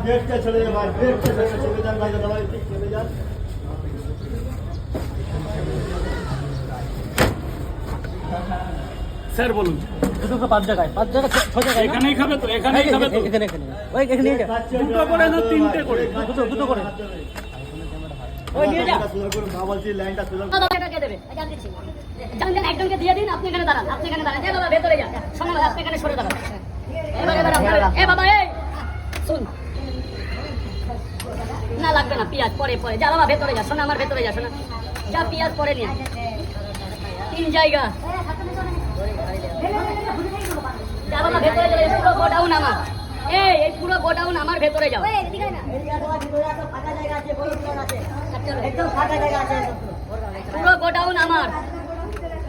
Gate से चले जाए, गेट से चले जाए भाई, दवाई चले जाए। স্যার বলুন। দুটো পাঁচ জায়গায় 6 জায়গায় এখানেই খাবে তো? এখানেই খাবে তো? এখানে ওই এখানে দুটো করে না তিনটে করে? দুটো করে ওই নিয়ে যা। বলছি লাইনটা সুন্দর টাকা দেবে জানবেন, একজনকে দিয়ে দিন, আপনি এখানে দাঁড়ান, আপনি এখানে দাঁড়ান। এ বাবা ভেতরে যান, শোনো আপনি এখানে সরে দাঁড়ান। এ বাবা এই শুন, না লাগবে না পিয়াজ, পরে পরে যা বাবা ভেতরে যা, শোনা আমার ভেতরে যা, শোনা যা, পিয়াজ পরে নিয়ে 3 জায়গা যা বাবা ভেতরে যাও। এই পুরো গোডাউন আমার, এই পুরো গোডাউন আমার, ভেতরে যাও। পুরো গোডাউন আমার,